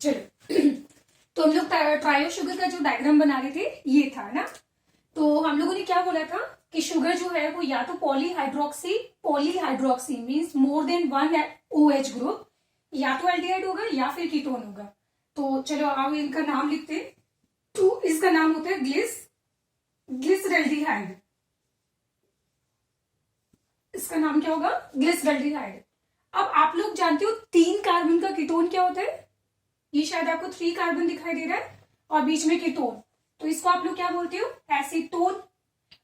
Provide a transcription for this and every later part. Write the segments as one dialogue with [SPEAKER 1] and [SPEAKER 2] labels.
[SPEAKER 1] चलो तो हम लोग ट्रायो शुगर का जो डायग्राम बना रहे थे ये था ना। तो हम लोगों ने क्या बोला था कि शुगर जो है वो या तो polyhydroxy means more than one OH group, या तो एल्डिहाइड होगा या फिर कीटोन होगा। तो चलो अब इनका नाम लिखते हैं। तो इसका नाम होता है ग्लिसरल्डिहाइड। इसका नाम क्या होगा? ग्लिसरल्डिहाइड। अब आप लोग जानते हो 3 कार्बन का कीटोन क्या होता है? ये शायद आपको 3 कार्बन दिखाई दे रहा है और बीच में कीटोन, तो इसको आप लोग क्या बोलते हो? एसीटोन।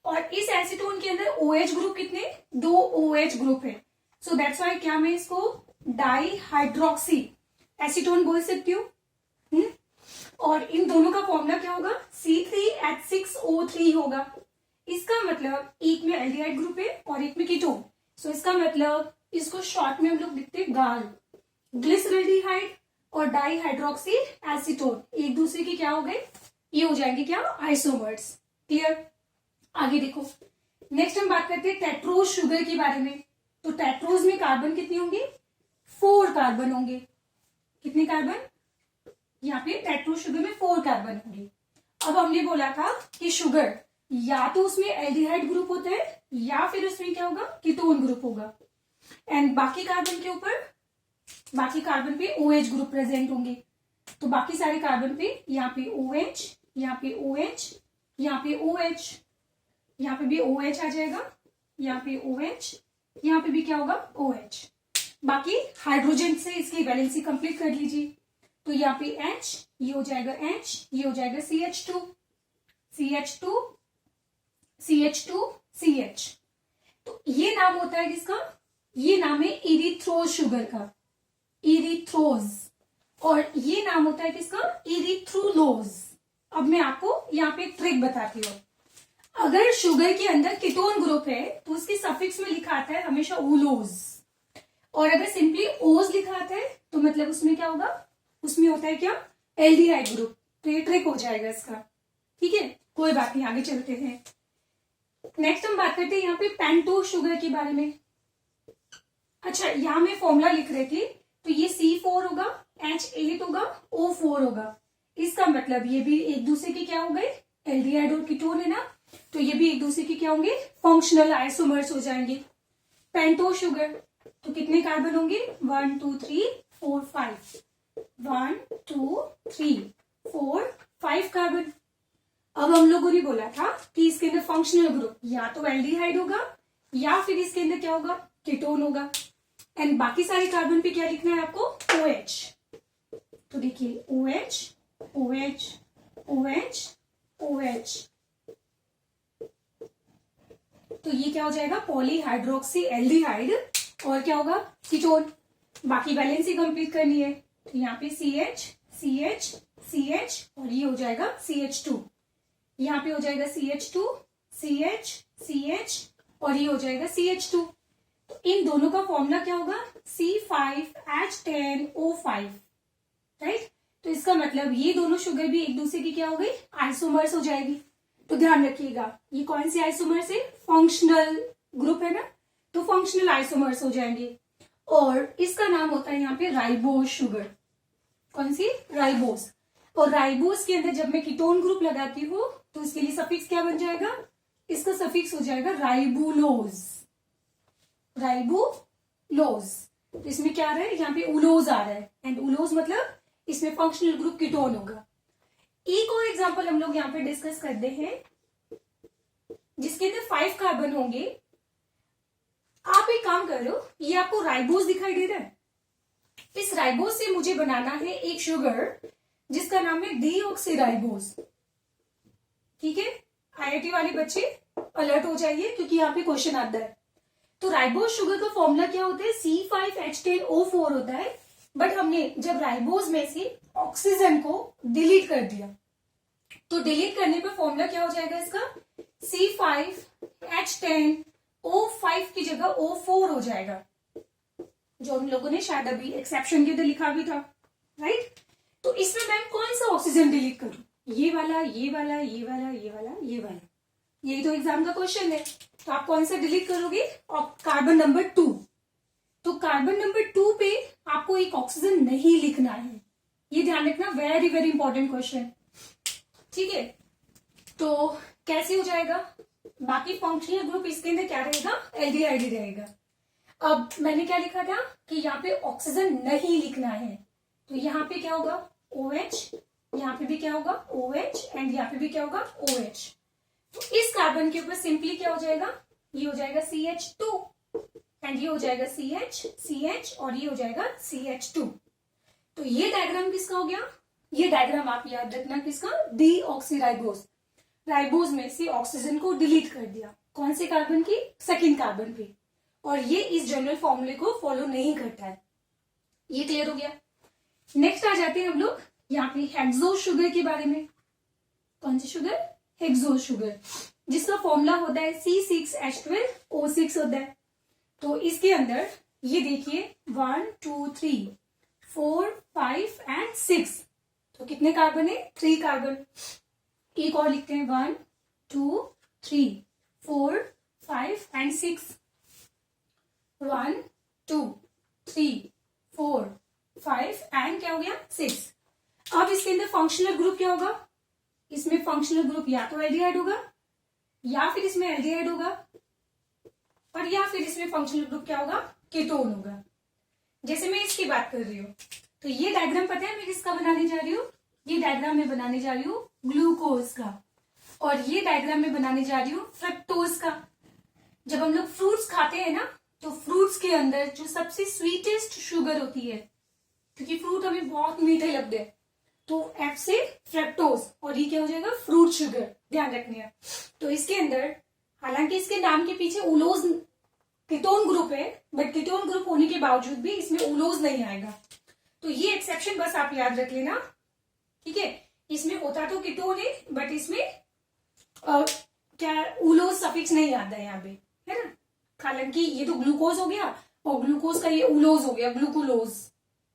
[SPEAKER 1] और इस एसीटोन के अंदर OH ग्रुप कितने? 2 OH ग्रुप है। सो दैट्स व्हाई क्या मैं इसको डाईहाइड्रोक्सी एसीटोन बोल सकती हूँ। और इन दोनों का फॉर्मूला क्या होगा? C3H6O3 होगा। इसका मतलब एक में एल्डिहाइड ग्रुप है और एक में कीटोन। सो इसका मतलब इसको शॉर्ट में हम लोग लिखते हैं गाल। ग्लिसरल्डिहाइड और डाईहाइड्रोक्सी एसीटोन एक दूसरे के क्या हो गए? ये हो जाएंगे क्या? आइसोमर्स। क्लियर? आगे देखो, नेक्स्ट हम बात करते हैं टेट्रोज शुगर के बारे में। तो टेट्रोज में कार्बन कितने होंगे? 4 कार्बन होंगे। कितने कार्बन? यहाँ पे टेट्रोज शुगर में 4 कार्बन होंगे। अब हमने बोला था कि शुगर या तो उसमें एल्डिहाइड ग्रुप होता है या फिर उसमें क्या होगा? कीटोन ग्रुप होगा। एंड बाकी कार्बन के ऊपर, बाकी कार्बन पे OH ग्रुप प्रेजेंट होंगे। तो बाकी सारे कार्बन पे यहाँ पे OH, यहाँ पे OH, यहाँ पे OH, यहाँ पे भी OH आ जाएगा, यहाँ पे OH, यहाँ पे भी क्या होगा? OH। बाकी हाइड्रोजन से इसकी वैलेंसी कंप्लीट कर लीजिए। तो यहाँ पे H, ये हो जाएगा H, ये हो जाएगा CH2, CH2, CH2, CH। तो ये नाम होता है किसका? ये नाम है इरिथ्रोज शुगर का, इरिथ्रोज। और ये नाम होता है किसका? इरिथ्रुलोज। अब मैं आपको यहाँ पे एक ट्रिक बताती हूँ। अगर शुगर के अंदर कीटोन ग्रुप है तो उसके सफिक्स में लिखा आता है हमेशा उलोज, और अगर सिंपली ओज लिखा आता है तो मतलब उसमें क्या होगा? उसमें होता है क्या? Aldehyde group. तो ये ट्रिक हो जाएगा इसका। ठीक है, कोई बात नहीं, आगे चलते हैं। नेक्स्ट हम बात करते हैं यहाँ पे पेंटोज शुगर के बारे में। अच्छा, यहाँ मैं फॉर्मूला लिख रही थी, तो ये C4 होगा, H8 होगा, O4 होगा। इसका मतलब ये भी एक दूसरे के क्या हो गए? एल्डिहाइड और कीटोन है ना, तो ये भी एक दूसरे के क्या होंगे? फंक्शनल आइसोमर्स हो जाएंगे। पेंटोज शुगर तो कितने कार्बन होंगे? 1 2 3 4 5, 1 2 3 4 5 कार्बन। अब हम लोगों ने बोला था कि इसके अंदर फंक्शनल ग्रुप या तो एल्डिहाइड होगा या फिर इसके अंदर क्या होगा? कीटोन होगा। एंड बाकी सारे कार्बन पे क्या लिखना है आपको? OH। तो देखिए OH, OH, OH, OH। तो ये क्या हो जाएगा? पॉलीहाइड्रोक्सी एल्डिहाइड और क्या होगा? कीटोन। बाकी वैलेंसी कंप्लीट करनी है, तो यहाँ पे CH, CH, CH और ये हो जाएगा CH2। यहाँ पे हो जाएगा CH2, CH, CH और ये हो जाएगा CH2। तो इन दोनों का फॉर्मूला क्या होगा? C5H10O5। राइट? तो इसका मतलब ये दोनों शुगर भी एक दूसरे की क्या हो गई? आइसोमर्स हो जाएगी। तो ध्यान रखिएगा, ये कौन सी आइसोमर्स है? फंक्शनल ग्रुप है ना, तो फंक्शनल आइसोमर्स हो जाएंगे। और इसका नाम होता है यहाँ पे राइबोज शुगर। कौन सी? राइबोज। और राइबोज के अंदर जब मैं कीटोन ग्रुप लगाती हूँ तो इसके लिए सफिक्स क्या बन जाएगा? इसका सफिक्स हो जाएगा राइबुलोज, राइबुलोज। तो इसमें क्या आ रहा है? यहाँ पे उलोज आ रहा है, एंड उलोज मतलब इसमें फंक्शनल ग्रुप कीटोन होगा। एक और एग्जांपल हम लोग यहाँ पे डिस्कस करते हैं जिसके अंदर 5 कार्बन होंगे। आप एक काम कर रहे हो, ये आपको राइबोज दिखाई दे रहा है। इस राइबोज से मुझे बनाना है एक शुगर जिसका नाम है डीऑक्सीराइबोज। ठीक है, IIT वाले बच्चे अलर्ट हो जाइए क्योंकि यहाँ पे क्वेश्चन आता है। तो राइबोज शुगर का फॉर्मूला क्या होता है? C5H10O4 होता है। बट हमने जब राइबोज में से ऑक्सीजन को डिलीट कर दिया तो डिलीट करने पे फॉर्मूला क्या हो जाएगा इसका? C5H10O5 की जगह O4 हो जाएगा, जो हम लोगों ने शायद अभी एक्सेप्शन के अंदर लिखा भी था। राइट? तो इसमें मैं कौन सा ऑक्सीजन डिलीट करूं? ये वाला, ये वाला, ये वाला, ये वाला, ये वाला। यही तो एग्जाम का क्वेश्चन है। तो आप कौन सा डिलीट करोगे? Carbon number 2। तो कार्बन नंबर 2 पे आपको एक ऑक्सीजन नहीं लिखना है, ये ध्यान रखना, वेरी वेरी इंपॉर्टेंट क्वेश्चन। ठीक है, तो कैसे हो जाएगा? बाकी फंक्शनल ग्रुप इसके अंदर क्या रहेगा? एल्डिहाइड रहेगा। अब मैंने क्या लिखा था कि यहाँ पे ऑक्सीजन नहीं लिखना है, तो यहाँ पे क्या होगा? OH, यहाँ पे भी क्या होगा? OH, एंड यहाँ पे भी क्या होगा? OH। तो इस कार्बन के ऊपर सिंपली क्या हो जाएगा? ये हो जाएगा CH2, एंड ये हो जाएगा CH और ये हो जाएगा CH2। तो ये डायग्राम किसका हो गया? ये डायग्राम आप याद रखना किसका? डीऑक्सीराइबोज। राइबोज में से ऑक्सीजन को डिलीट कर दिया, कौन से कार्बन की? सेकेंड कार्बन पे, और ये इस जनरल फॉर्मूले को फॉलो नहीं करता है। ये क्लियर हो गया। नेक्स्ट आ जाते हैं हम लोग यहाँ पे हेक्सोज शुगर के बारे में। कौन सी शुगर? हेक्सोज शुगर, जिसका फॉर्मूला होता है C6H12O6 होता है। तो इसके अंदर ये देखिए 1 2 3 4 5 एंड 6, तो कितने कार्बन है? 3 कार्बन। एक और लिखते हैं 1 2 3 4 5 एंड 6। 1 2 3 4 5 एंड क्या हो गया? 6। अब इसके अंदर फंक्शनल ग्रुप क्या होगा? इसमें फंक्शनल ग्रुप या तो एल्डिहाइड होगा, या फिर इसमें एल्डिहाइड होगा, और या फिर इसमें फंक्शनल ग्रुप क्या होगा? कीटोन होगा। जैसे मैं इसकी बात कर रही हूँ, तो ये डायग्राम पता है मैं किसका बनाने जा रही हूँ? ये डायग्राम में बनाने जा रही हूँ ग्लूकोज का, और ये डायग्राम में बनाने जा रही हूँ फ्रक्टोज का। जब हम लोग फ्रूट्स खाते हैं ना, तो फ्रूट्स के अंदर जो सबसे स्वीटेस्ट शुगर होती है, क्योंकि फ्रूट हमें बहुत मीठे लगते हैं, तो F से फ्रक्टोज, और ये क्या हो जाएगा? Fruit sugar. ध्यान रखनी है। तो इसके अंदर हालांकि इसके नाम के पीछे उलोज कीटोन ग्रुप है, बट कीटोन ग्रुप होने के बावजूद भी इसमें उलोज नहीं आएगा। तो ये एक्सेप्शन बस आप याद रख लेना। ठीक है, इसमें होता तो कीटोन है, बट इसमें क्या उलोज सफिक्स नहीं आता है यहाँ पे, है ना। हालांकि ये तो ग्लूकोज हो गया, और ग्लूकोज का ये उलोज हो गया, ग्लूकोलोज।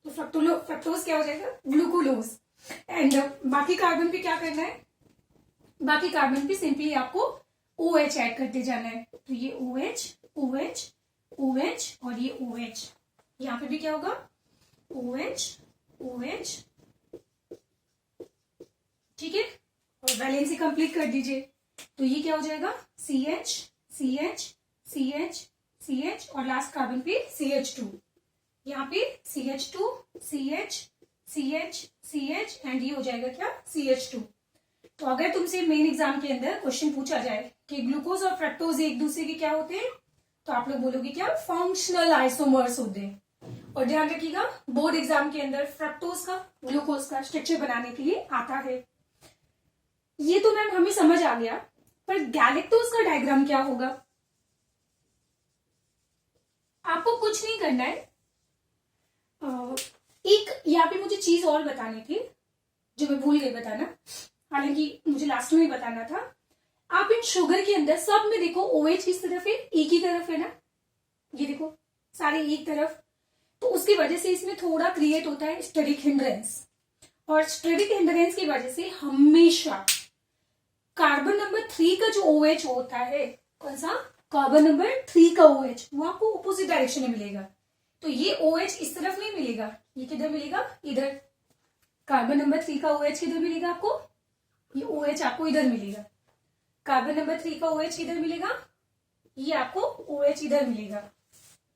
[SPEAKER 1] तो फ्रक्टोज क्या हो जाएगा? ग्लूकोलोज। एंड बाकी कार्बन पे क्या करना है? बाकी कार्बन पे सिंपली आपको OH ऐड करते जाना है। तो ये OH OH OH और ये OH, यहाँ पे भी क्या होगा? OH OH। ठीक है, और वैलेंसी कंप्लीट कर दीजिए। तो ये क्या हो जाएगा? CH CH CH CH, और लास्ट कार्बन पे CH2। यहाँ पे CH2 CH CH CH, and ये हो जाएगा क्या? CH2। तो अगर तुमसे मेन एग्जाम के अंदर क्वेश्चन पूछा जाए कि ग्लूकोज और फ्रक्टोज एक दूसरे के क्या होते हैं, तो आप लोग बोलोगे क्या? फंक्शनल आइसोमर्स होते हैं। और ध्यान रखिएगा, बोर्ड एग्जाम के अंदर फ्रक्टोज का ग्लूकोज का स्ट्रक्चर बनाने के लिए आता है। ये तो मैम हमें समझ आ गया, पर गैलेक्टोज का डायग्राम क्या होगा? आपको कुछ नहीं करना है। एक यहाँ पे मुझे चीज और बतानी थी जो मैं भूल गई बताना, हालांकि मुझे लास्ट में ही बताना था। आप इन शुगर के अंदर सब में देखो OH किस तरफ है? एक ही तरफ है ना, ये देखो सारे एक तरफ। तो उसकी वजह से इसमें थोड़ा क्रिएट होता है स्टेरिक हिंड्रेंस, और स्टेरिक हिंड्रेंस की वजह से हमेशा कार्बन नंबर 3 का जो OH होता है, कौन सा? कार्बन नंबर 3 का OH, वो आपको ऑपोजिट डायरेक्शन में मिलेगा। तो ये OH इस तरफ नहीं मिलेगा, ये किधर मिलेगा? इधर। कार्बन नंबर 3 का OH किधर मिलेगा आपको? ये OH आपको इधर मिलेगा। कार्बन नंबर 3 का OH किधर मिलेगा? ये आपको OH इधर मिलेगा।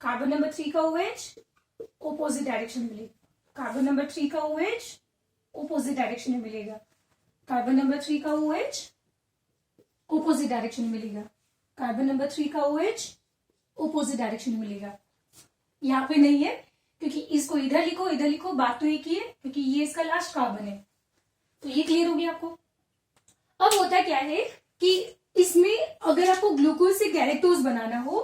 [SPEAKER 1] कार्बन नंबर 3 का OH ऑपोजिट डायरेक्शन में मिलेगा। कार्बन नंबर 3 का OH ऑपोजिट डायरेक्शन में मिलेगा। कार्बन नंबर 3 का OH ऑपोजिट डायरेक्शन में मिलेगा। कार्बन नंबर 3 का OH ऑपोजिट डायरेक्शन में मिलेगा। यहाँ पे नहीं है, क्योंकि इसको इधर लिखो, बात तो एक ही है, क्योंकि ये इसका लास्ट कार्बन है। तो ये क्लियर हो गया आपको। अब होता क्या है कि इसमें अगर आपको ग्लूकोज से गैलेक्टोज बनाना हो,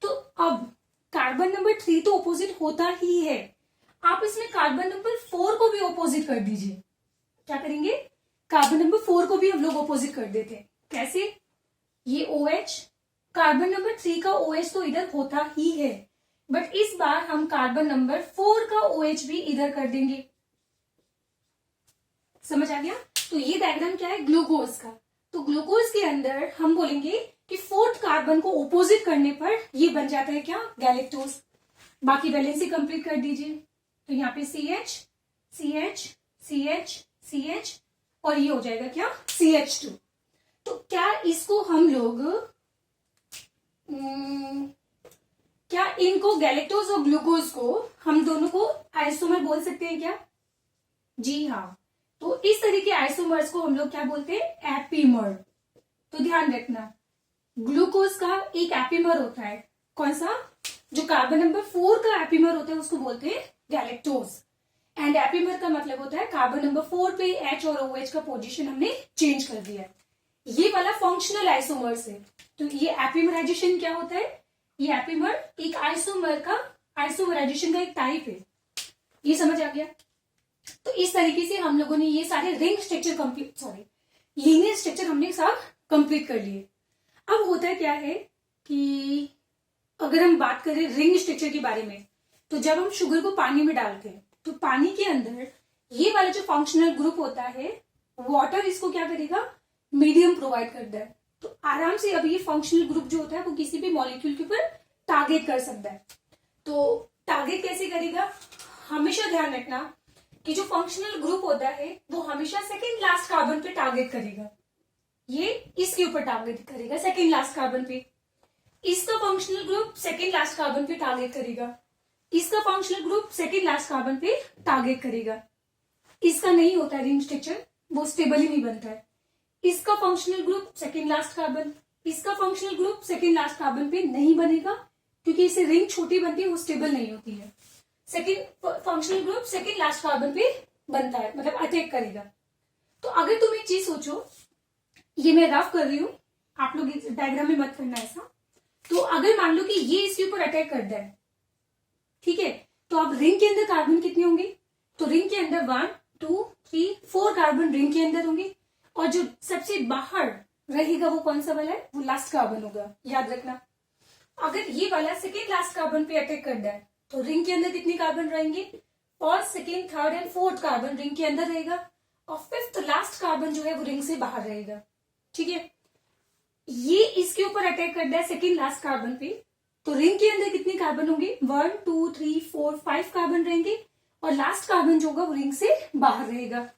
[SPEAKER 1] तो अब कार्बन नंबर 3 तो ऑपोजिट होता ही है, आप इसमें कार्बन नंबर 4 को भी ऑपोजिट कर दीजिए। क्या करेंगे? कार्बन नंबर 4 को भी हम लोग ऑपोजिट कर देते हैं। कैसे? ये OH, कार्बन नंबर 3 का OH तो इधर होता ही है, बट इस बार हम कार्बन नंबर 4 का OH भी इधर कर देंगे। समझ आ गया? तो ये डायग्राम क्या है? ग्लूकोज का। तो ग्लूकोज के अंदर हम बोलेंगे कि 4th कार्बन को ऑपोजिट करने पर ये बन जाता है क्या? गैलेक्टोज। बाकी वैलेंसी कंप्लीट कर दीजिए। तो यहाँ पे CH CH CH और ये हो जाएगा क्या, CH2। तो क्या इसको हम लोग क्या इनको गैलेक्टोज और ग्लूकोज को हम दोनों को आइसोमर बोल सकते हैं क्या? जी हाँ। तो इस तरह के आइसोमर्स को हम लोग क्या बोलते हैं, एपीमर। तो ध्यान रखना, ग्लूकोज का एक एपीमर होता है, कौन सा, जो कार्बन नंबर 4 का एपीमर होता है उसको बोलते हैं गैलेक्टोज। एंड एपीमर का मतलब होता है कार्बन नंबर 4 पे H और OH का पोजीशन हमने चेंज कर दिया है। ये वाला फंक्शनल आइसोमर्स है। तो ये एपीमराइजेशन क्या होता है, ये एपीमर एक आइसोमर का आइसोमराइजेशन का एक टाइप है। ये समझ आ गया? तो इस तरीके से हम लोगों ने ये सारे रिंग स्ट्रक्चर लीनियर स्ट्रक्चर हमने सब कंप्लीट कर लिए। अब होता क्या है कि अगर हम बात करें रिंग स्ट्रक्चर के बारे में, तो जब हम शुगर को पानी में डालते हैं तो पानी के अंदर ये वाला जो फंक्शनल ग्रुप होता है, वाटर इसको क्या करेगा, मीडियम प्रोवाइड करता है। तो आराम से अब ये फंक्शनल ग्रुप जो होता है वो किसी भी मॉलिक्यूल के ऊपर टारगेट कर सकता है। तो टारगेट कैसे करेगा, हमेशा ध्यान रखना कि जो फंक्शनल ग्रुप होता है वो हमेशा सेकेंड लास्ट कार्बन पे टारगेट करेगा। ये इसके ऊपर टारगेट करेगा, सेकेंड लास्ट कार्बन पे। इसका functional group second last carbon पे टारगेट करेगा, इसका functional group second last carbon पे टारगेट करेगा। इसका नहीं होता रिंग स्ट्रक्चर, वो स्टेबल ही नहीं बनता है। इसका functional group second last carbon, इसका functional group second last carbon पे नहीं बनेगा, क्योंकि इससे रिंग छोटी बनती है, वो स्टेबल नहीं होती है। Second functional group second last carbon पे बनता है, मतलब अटैक करेगा। तो अगर तुम एक चीज सोचो, ये मैं रफ कर रही हूं, आप लोग डायग्राम में मत करना ऐसा। तो अगर मान लो कि ये इसके ऊपर अटैक करता है, ठीक है, तो अब रिंग के अंदर कार्बन कितने होंगे, तो रिंग के अंदर 1 2 3 4 कार्बन रिंग के अंदर होंगे, और जो सबसे बाहर रहेगा वो कौन सा वाला है, वो लास्ट कार्बन होगा। याद रखना, अगर ये वाला सेकेंड लास्ट कार्बन पे अटैक करता है तो रिंग के अंदर कितने कार्बन रहेंगे, first second third and fourth carbon ring के अंदर रहेगा, और फिफ्थ लास्ट कार्बन जो है वो रिंग से बाहर रहेगा। ठीक है, ये इसके ऊपर अटैक करता है सेकेंड लास्ट कार्बन पे, तो रिंग के अंदर कितने कार्बन होंगे, 1 2 3 4 5 कार्बन रहेंगे, और लास्ट कार्बन जो होगा वो रिंग से बाहर रहेगा।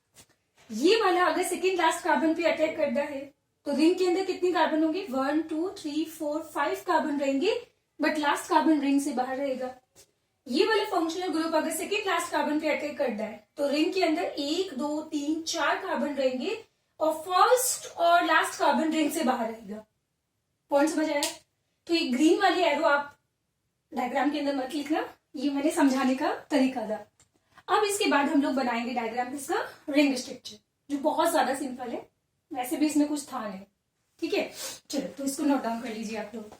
[SPEAKER 1] ये वाला अगर सेकेंड लास्ट कार्बन पे अटैक करता है तो रिंग के अंदर कितने कार्बन होंगे, 1 2 3 4 5 कार्बन रहेंगे, बट लास्ट कार्बन रिंग से बाहर रहेगा। ये वाला फंक्शनल ग्रुप अगर सेकेंड लास्ट कार्बन पे अटैक करता है तो रिंग के अंदर 1 2 3 4 कार्बन रहेंगे, और फर्स्ट और लास्ट कार्बन रिंग से बाहर रहेगा। पॉइंट समझ आया? तो ये ग्रीन वाली एरो आप डायग्राम के अंदर मत लिखना, ये मैंने समझाने का तरीका था। अब इसके बाद हम लोग बनाएंगे डायग्राम इसका रिंग स्ट्रक्चर, जो बहुत ज्यादा सिंपल है, वैसे भी इसमें कुछ था नहीं। ठीक है, चलो तो इसको नोट डाउन कर लीजिए आप लोग।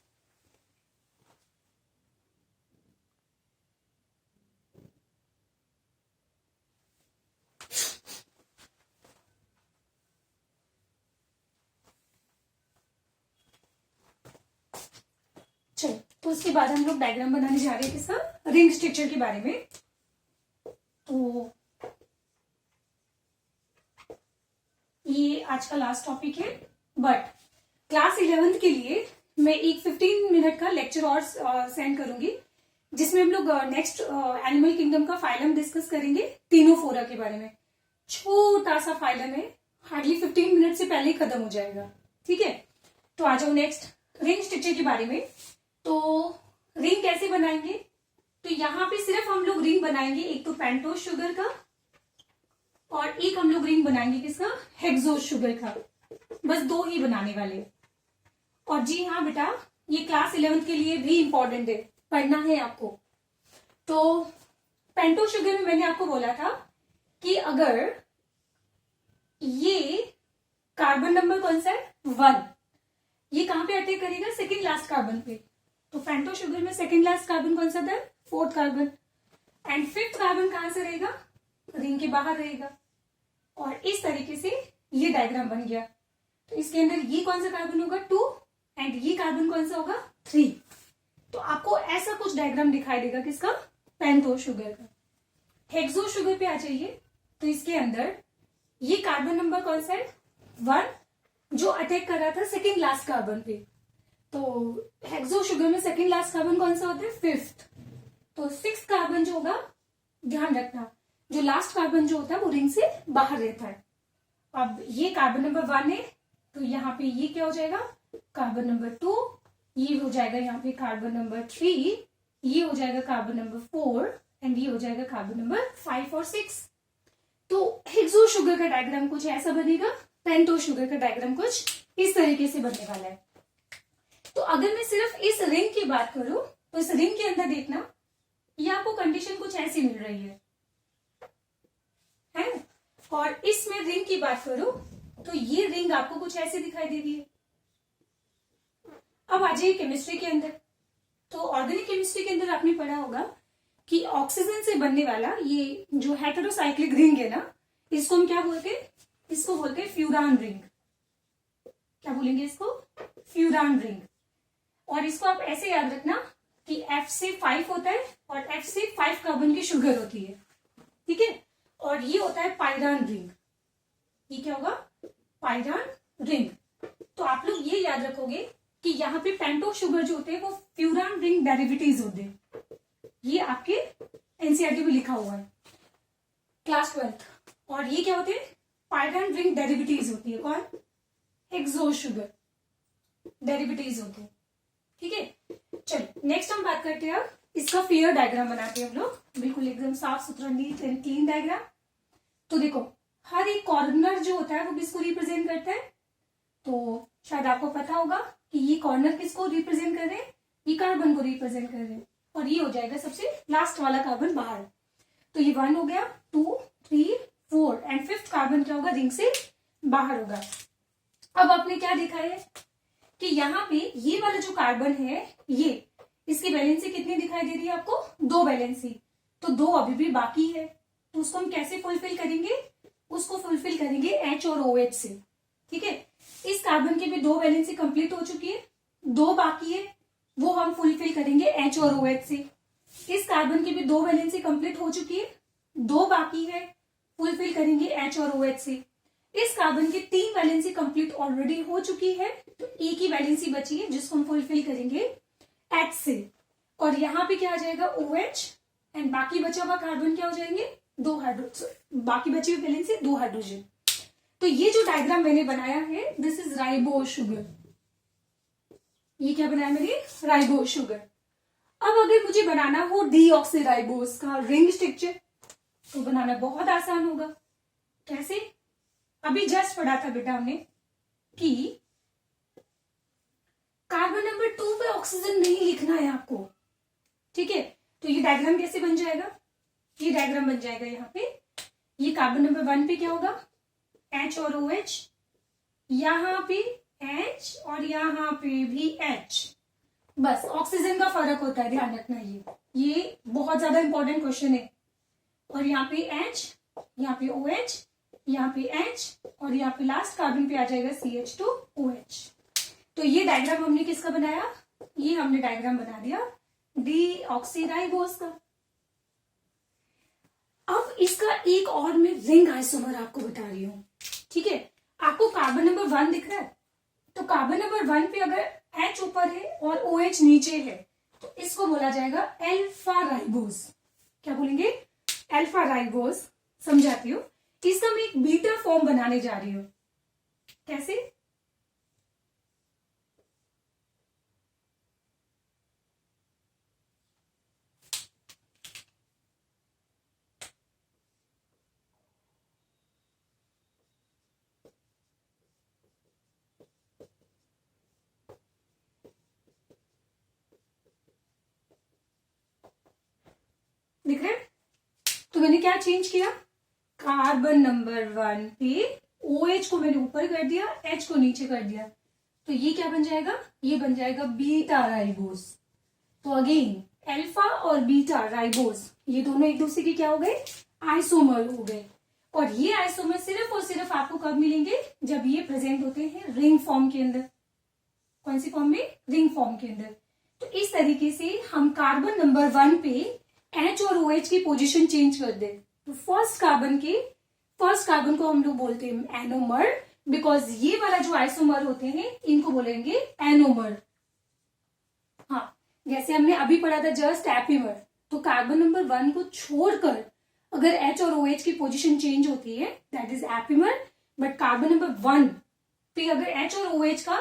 [SPEAKER 1] चलो तो उसके बाद हम लोग डायग्राम बनाने जा रहे हैं किसका, रिंग स्ट्रक्चर के बारे में। तो ये आज का लास्ट टॉपिक है, बट क्लास 11th के लिए मैं एक 15 मिनट का लेक्चर और सेंड करूंगी, जिसमें हम लोग नेक्स्ट एनिमल किंगडम का फाइलम डिस्कस करेंगे, तीनों फोरा के बारे में। छोटा सा फाइलम है, हार्डली 15 मिनट से पहले ही खत्म हो जाएगा। ठीक है, तो आ जाओ नेक्स्ट रिंग स्ट्रक्चर के बारे में। तो रिंग कैसे बनाएंगे, तो यहाँ पे सिर्फ हम लोग रिंग बनाएंगे, एक तो पेंटोज शुगर का, और एक हम लोग रिंग बनाएंगे किसका, हेक्सोज शुगर का। बस 2 ही बनाने वाले। और जी हाँ बेटा, ये क्लास 11th के लिए भी इंपॉर्टेंट है, पढ़ना है आपको। तो पेंटोज शुगर में मैंने आपको बोला था कि अगर ये कार्बन नंबर कौन सा है, 1, ये कहां पे अटैक करेगा, सेकेंड लास्ट कार्बन पे। तो पेंटोज शुगर में सेकेंड लास्ट कार्बन कौन सा था, 4th carbon, and 5th carbon कहां से रहेगा, रिंग के बाहर रहेगा। और इस तरीके से ये डायग्राम बन गया। तो इसके अंदर ये कौन सा कार्बन होगा, 2, एंड ये कार्बन कौन सा होगा, 3। तो आपको ऐसा कुछ डायग्राम दिखाई देगा किसका, पेंटोज शुगर का। हेक्सोज शुगर पे आ जाइए, तो इसके अंदर ये कार्बन नंबर कौन सा है, 1, जो अटैक कर रहा था सेकेंड लास्ट कार्बन पे। तो हेक्सोज शुगर में सेकेंड लास्ट कार्बन कौन सा होता है, 5th। तो 6th कार्बन जो होगा, ध्यान रखना जो लास्ट कार्बन जो होता है वो रिंग से बाहर रहता है। अब ये कार्बन नंबर 1 है, तो यहाँ पे ये क्या हो जाएगा, कार्बन नंबर 2, ये हो जाएगा यहाँ पे कार्बन नंबर 3, ये हो जाएगा कार्बन नंबर 4 एंड ये हो जाएगा कार्बन नंबर 5 और 6। तो हेक्सो शुगर का डायग्राम कुछ ऐसा बनेगा, पेंटो शुगर का डायग्राम कुछ इस तरीके से बनने वाला है। तो अगर मैं सिर्फ इस रिंग की बात करूं तो इस रिंग के अंदर देखना ये आपको कंडीशन कुछ ऐसी मिल रही है और इसमें रिंग की बात करूं तो ये रिंग आपको कुछ ऐसे दिखाई दे रही है। अब आ जाइए केमिस्ट्री के अंदर। तो ऑर्गेनिक केमिस्ट्री के अंदर आपने पढ़ा होगा कि ऑक्सीजन से बनने वाला ये जो हेटेरोसाइक्लिक रिंग है ना, इसको हम क्या बोलते हैं, इसको बोलते हैं फ्यूरान रिंग। क्या बोलेंगे इसको, फ्यूरान रिंग। और इसको आप ऐसे याद रखना कि F से 5 होता है और F से 5 कार्बन की शुगर होती है, ठीक है। और ये होता है पाइरान रिंग। ये क्या होगा, पाइरान रिंग। तो आप लोग ये याद रखोगे कि यहाँ पे पेंटो शुगर जो होते हैं वो फ्यूरान रिंग डेरिवेटिव्स होते हैं। ये आपके एनसीईआरटी में लिखा हुआ है क्लास 12th। और ये क्या होते हैं, पाइरान रिंग डेरिवेटिव्स होती है। कौन, हेक्सो शुगर डेरिवेटिव्स होते हैं, ठीक है। चलो नेक्स्ट हम बात करते हैं, अब इसका फिगर डायग्राम बनाते हैं हम लोग, बिल्कुल एकदम साफ सुथरा नीट एंड क्लीन डायग्राम। तो देखो हर एक कॉर्नर जो होता है वो किसको रिप्रेजेंट करता है, तो शायद आपको पता होगा कि ये कॉर्नर किसको रिप्रेजेंट कर रहे हैं, ये कार्बन को रिप्रेजेंट कर रहे हैं। और ये हो जाएगा सबसे लास्ट वाला कार्बन बाहर। तो ये 1 हो गया, 2, 3, 4 एंड 5th कार्बन क्या होगा, रिंग से बाहर होगा। अब आपने क्या देखा है कि यहाँ पे ये वाला जो कार्बन है, ये इसकी वैलेंसी कितनी दिखाई दे रही है आपको, 2 वैलेंसी। तो 2 अभी भी बाकी है, तो उसको हम कैसे फुलफिल करेंगे, उसको फुलफिल करेंगे H और OH से, ठीक है। इस कार्बन की भी 2 वैलेंसी कंप्लीट हो चुकी है, 2 बाकी है, वो हम फुलफिल करेंगे H और OH से। इस कार्बन की भी 2 वैलेंसी कंप्लीट हो चुकी है, 2 बाकी है, फुलफिल करेंगे H और OH से। इस कार्बन की 3 वैलेंसी कंप्लीट ऑलरेडी हो चुकी है, तो एक ही वैलेंसी बची है जिसको हम फुलफिल करेंगे H से। और यहाँ पे क्या आ जाएगा, OH एंड बाकी बचा हुआ कार्बन क्या हो जाएंगे, 2 हाइड्रोजन, बाकी बची हुई वैलेंसी 2 हाइड्रोजन। तो ये जो डायग्राम मैंने बनाया है, दिस इज राइबोस शुगर। ये क्या बनाया मैंने, राइबोस शुगर। अब अगर मुझे बनाना हो डीऑक्सीराइबोस का रिंग स्ट्रक्चर तो बनाना बहुत आसान होगा। कैसे, अभी जस्ट पढ़ा था बेटा हमने कि कार्बन नंबर 2 पे ऑक्सीजन नहीं लिखना है आपको, ठीक है। तो ये डायग्राम कैसे बन जाएगा, ये डायग्राम बन जाएगा यहाँ पे, ये कार्बन नंबर 1 पे क्या होगा, H और OH, यहाँ पे H और यहाँ पे भी H। बस ऑक्सीजन का फर्क होता है, ध्यान रखना, ये बहुत ज्यादा इंपॉर्टेंट क्वेश्चन है। और यहाँ पे H, यहाँ पे OH, यहाँ पे H और यहाँ पे लास्ट कार्बन पे आ जाएगा CH2OH। तो ये डायग्राम हमने किसका बनाया, ये हमने डायग्राम बना दिया डीऑक्सीराइबोस का। अब इसका एक और मैं रिंग आइसोमर आपको बता रही हूं, ठीक है। आपको कार्बन नंबर 1 दिख रहा है, तो कार्बन नंबर 1 पे अगर H ऊपर है और OH नीचे है तो इसको बोला जाएगा अल्फा राइबोस। क्या बोलेंगे, अल्फा राइबोस। समझाती हूँ, इसका मैं एक बीटा फॉर्म बनाने जा रही हूं। कैसे, दिख रहे हैं। तो मैंने क्या चेंज किया, कार्बन नंबर 1 पे OH को मैंने ऊपर कर दिया, H को नीचे कर दिया। तो ये क्या बन जाएगा, ये बन जाएगा बीटा राइबोस। तो अगेन अल्फा और बीटा राइबोस ये दोनों एक दूसरे के क्या हो गए, आइसोमर हो गए। और ये आइसोमर सिर्फ और सिर्फ आपको कब मिलेंगे, जब ये प्रेजेंट होते हैं रिंग फॉर्म के अंदर। कौन सी फॉर्म में, रिंग फॉर्म के अंदर। तो इस तरीके से हम कार्बन नंबर 1 पे H और OH की पोजीशन चेंज कर दे। तो फर्स्ट कार्बन को हम लोग बोलते हैं एनोमर, बिकॉज ये वाला जो आइसोमर होते हैं इनको बोलेंगे एनोमर। हाँ, जैसे हमने अभी पढ़ा था जस्ट एपीमर। तो कार्बन नंबर 1 को छोड़कर अगर H और OH की पोजीशन चेंज होती है that is epimer, but carbon number 1 पे अगर H और OH का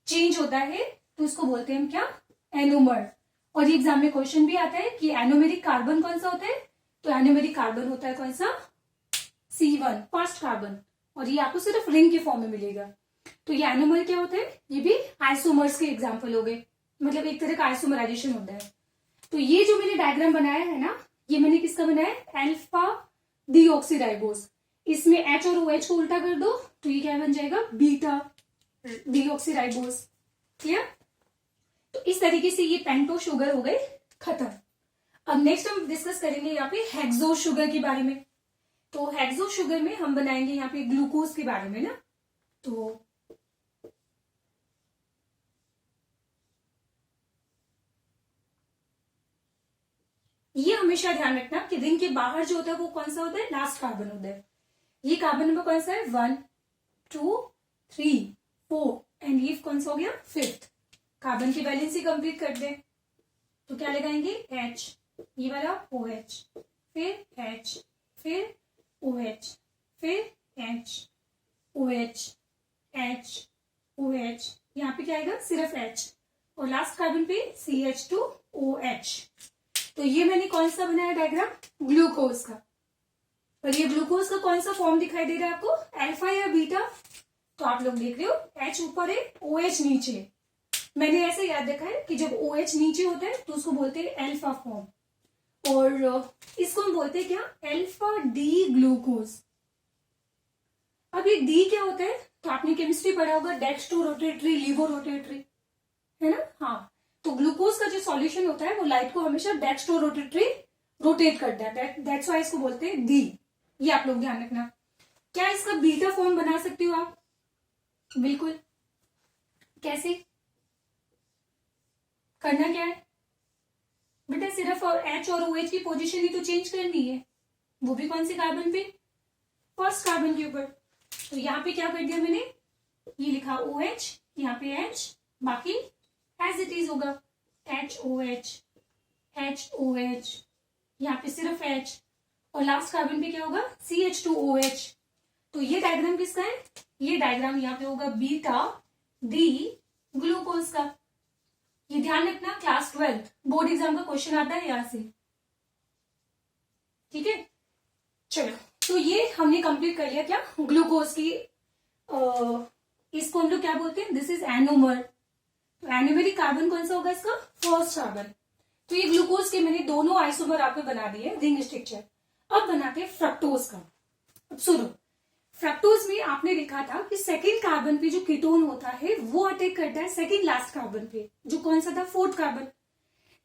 [SPEAKER 1] चेंज होता है तो इसको बोलते हैं हम क्या, एनोमर। और ये एग्जाम में क्वेश्चन भी आता है कि एनोमेरिक कार्बन कौन सा होता है, तो एनोमेरिक कार्बन होता है कौन सा, C1 फर्स्ट कार्बन, और ये आपको सिर्फ रिंग के फॉर्म में मिलेगा। तो ये एनोमर क्या होता है, ये भी आइसोमर्स के एग्जाम्पल हो गए, मतलब एक तरह का आइसोमराइजेशन होता है। तो ये जो मैंने डायग्राम बनाया है ना, ये मैंने किसका बनाया है, अल्फा डीऑक्सीराइबोस। इसमें H और OH को उल्टा कर दो तो ये क्या बन जाएगा, बीटा डीऑक्सीराइबोस। क्लियर। तो इस तरीके से ये पेंटो शुगर हो गए खत्म। अब नेक्स्ट हम डिस्कस करेंगे यहाँ पे हेक्सो शुगर के बारे में। तो हेक्सो शुगर में हम बनाएंगे यहाँ पे ग्लूकोज के बारे में ना। तो ये हमेशा ध्यान रखना कि रिंग के बाहर जो होता है वो कौन सा होता है, लास्ट कार्बन होता है। ये कार्बन नंबर कौन सा है, 1 2 3 4 एंड ये कौन सा हो गया, 5th। कार्बन की वैलेंसी कंप्लीट कर दे तो क्या लगाएंगे, H, ये वाला OH, फिर H, फिर OH, फिर H, OH, H, OH, यहाँ पे क्या आएगा, सिर्फ H, और लास्ट कार्बन पे CH2OH। तो ये मैंने कौन सा बनाया डायग्राम, ग्लूकोज का। और ये ग्लूकोज का कौन सा फॉर्म दिखाई दे रहा है आपको, अल्फा या बीटा, तो आप लोग देख रहे हो H ऊपर है OH नीचे। मैंने ऐसे याद रखा है कि जब OH नीचे होता है तो उसको बोलते हैं अल्फा फॉर्म, और इसको हम बोलते हैं क्या, अल्फा डी ग्लूकोज। अब ये डी क्या होता है, तो आपने केमिस्ट्री पढ़ा होगा, डेक्स्ट्रो रोटेटरी, लीवो रोटेटरी, है ना। हाँ, तो ग्लूकोज का जो सॉल्यूशन होता है वो लाइट को हमेशा डेक्स्ट्रो रोटेटरी रोटेट करता है, दैट्स व्हाई इसको बोलते हैं डी। ये आप लोग ध्यान रखना। क्या इसका बीटा फॉर्म बना सकते हो आप, बिल्कुल। कैसे करना, क्या है बेटा, सिर्फ H और OH की पोजीशन ही तो चेंज करनी है, वो भी कौन से कार्बन पे, फर्स्ट कार्बन के ऊपर। तो यहाँ पे क्या कर दिया मैंने, ये लिखा OH, यहाँ पे H, बाकी एज इट इज होगा, HOH, HOH, यहाँ पे सिर्फ H, और लास्ट कार्बन पे क्या होगा, CH2OH। तो ये डायग्राम किसका है, ये डायग्राम यहाँ पे होगा बीटा डी ग्लूकोज का। ये ध्यान रखना, क्लास 12 बोर्ड एग्जाम का क्वेश्चन आता है यहां से, ठीक है। चलो, तो ये हमने कंप्लीट कर लिया क्या, ग्लूकोज की। इसको हम लोग क्या बोलते हैं, दिस इज एनोमर। तो एनोमेरिक कार्बन कौन सा होगा इसका, फर्स्ट कार्बन। तो ये ग्लूकोज के मैंने दोनों आइसोमर आपको बना दिए रिंग स्ट्रक्चर। अब बनाते हैं फ्रक्टोज का। अब सुनो, फ्रक्टोज में आपने लिखा था कि सेकेंड कार्बन पे जो कीटोन होता है वो अटैक करता है सेकेंड लास्ट कार्बन पे, जो कौन सा था, 4th कार्बन।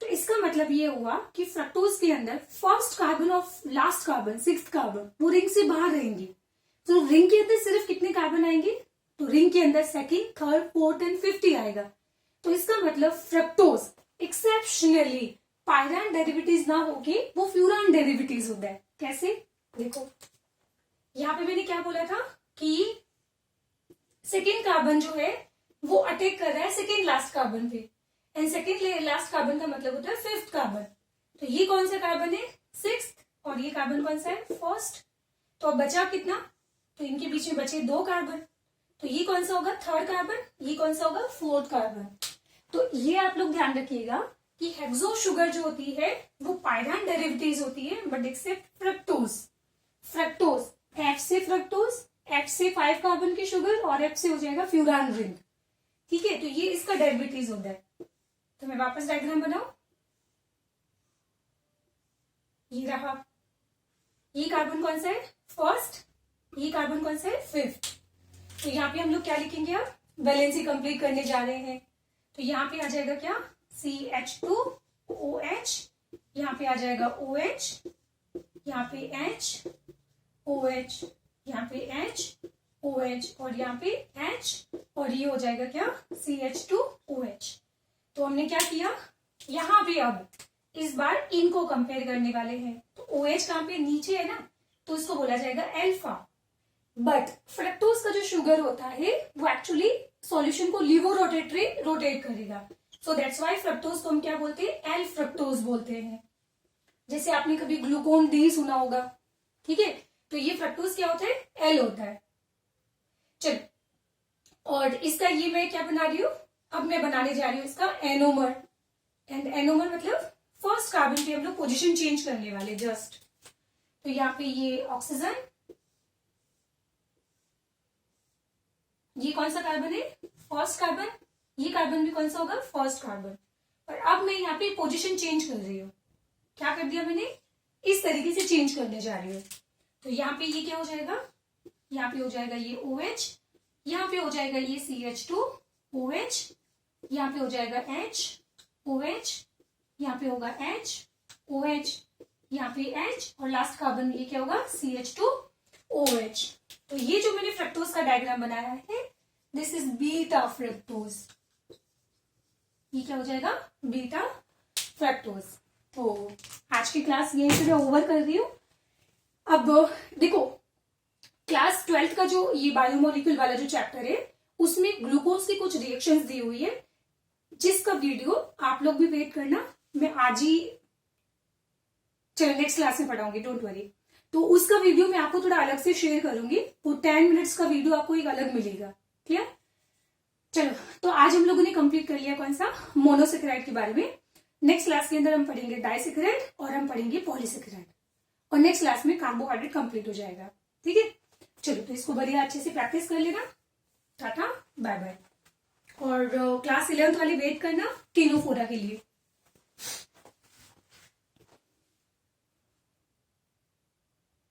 [SPEAKER 1] तो इसका मतलब ये हुआ कि फ्रक्टोज के अंदर फर्स्ट कार्बन और लास्ट कार्बन 6th कार्बन वो रिंग से बाहर रहेंगे। तो रिंग के अंदर सिर्फ कितने कार्बन आएंगे, तो रिंग के अंदर 2nd, 3rd, 4th and 5th ही आएगा। तो इसका मतलब फ्रक्टोज एक्सेप्शनली पायरान डेरिवेटिव ना होके वो फ्यूरान डेरिवेटिव होता है। कैसे, देखो यहाँ पे मैंने क्या बोला था कि सेकेंड कार्बन जो है वो अटैक कर रहा है सेकेंड लास्ट कार्बन पे, एंड सेकेंड लास्ट कार्बन का मतलब होता है 5th कार्बन। तो ये कौन सा कार्बन है, 6th, और ये कार्बन कौन सा है, 1st। तो अब बचा कितना, तो इनके बीच में बचे 2 कार्बन। तो ये कौन सा होगा, 3rd कार्बन, ये कौन सा होगा, 4th कार्बन। तो ये आप लोग ध्यान रखिएगा कि हेक्सो शुगर जो होती है वो पायरान डेरिवेटिव होती है, but except fructose. Fructose F से फ्रक्टोज, F से 5 कार्बन की शुगर, और F से हो जाएगा फ्यूरान रिंग, ठीक है। तो ये इसका डेरिवेटिव होता है। तो मैं वापस डायग्राम बनाऊं, ये रहा, ये कार्बन कौन सा है, फर्स्ट, ये कार्बन कौन सा है, 5th। तो यहाँ पे हम लोग क्या लिखेंगे, अब वैलेंसी कंप्लीट करने जा रहे हैं। तो यहाँ पे आ जाएगा क्या, CH2OH, यहाँ पे आ जाएगा OH, यहाँ पे H, OH, यहाँ पे H, OH, और यहाँ पे H, और ये हो जाएगा क्या, CH2OH। तो हमने क्या किया, यहाँ पे अब इस बार इनको कंपेयर करने वाले हैं। तो OH कहाँ पे, नीचे है ना, तो इसको बोला जाएगा अल्फा। बट फ्रक्टोज का जो शुगर होता है वो एक्चुअली सॉल्यूशन को लीवो रोटेटरी रोटेट करेगा। सो दैट्स व्हाई फ्रक्टोज को हम क्या बोलते हैं, एल फ्रक्टोज बोलते हैं। जैसे आपने कभी ग्लूकोन डी सुना होगा, ठीक है, तो ये फ्रक्टोज क्या होता है, एल होता है। चलो, और इसका ये मैं क्या बना रही हूँ, अब मैं बनाने जा रही हूँ इसका एनोमर। एंड एनोमर मतलब फर्स्ट कार्बन पे हम लोग पोजीशन चेंज करने वाले जस्ट। तो यहाँ पे ये ऑक्सीजन, ये कौन सा कार्बन है, फर्स्ट कार्बन, ये कार्बन भी कौन सा होगा, फर्स्ट कार्बन। पर अब मैं यहाँ पे पोजीशन चेंज कर रही हूँ, क्या कर दिया मैंने, इस तरीके से चेंज करने जा रही हूँ। तो यहाँ पे ये क्या हो जाएगा, यहाँ पे हो जाएगा ये OH, यहाँ पे हो जाएगा ये CH2 OH, यहाँ पे हो जाएगा H OH, यहाँ पे होगा H OH, यहाँ पे H, और लास्ट कार्बन ये क्या होगा, CH2 OH। तो ये जो मैंने फ्रक्टोज का डायग्राम बनाया है, दिस इज बीटा फ्रक्टोज। ये क्या हो जाएगा, बीटा फ्रक्टोज। तो आज की क्लास यहीं से मैं ओवर कर रही हूँ। अब देखो, क्लास 12th का जो ये बायोमोलिक्यूल वाला जो चैप्टर है, उसमें ग्लूकोज की कुछ रिएक्शंस दी हुई है, जिसका वीडियो आप लोग भी वेट करना, मैं आज ही, चलो नेक्स्ट क्लास में पढ़ाऊंगी, डोंट वरी। तो उसका वीडियो मैं आपको थोड़ा अलग से शेयर करूंगी, वो 10 मिनट्स का वीडियो आपको एक अलग मिलेगा, क्लियर। चलो, तो आज हम लोगों ने कंप्लीट कर लिया कौन सा, मोनोसेकेराइड के बारे में। नेक्स्ट क्लास के अंदर हम पढ़ेंगे डाइसेकेराइड और हम पढ़ेंगे पॉलीसेकेराइड, और नेक्स्ट क्लास में कार्बोहाइड्रेट कंप्लीट हो जाएगा, ठीक है। चलो, तो इसको बढ़िया अच्छे से प्रैक्टिस कर लेना। Ta ta bye bye. और क्लास 11th वाले वेट करना टेनोफोरा के लिए।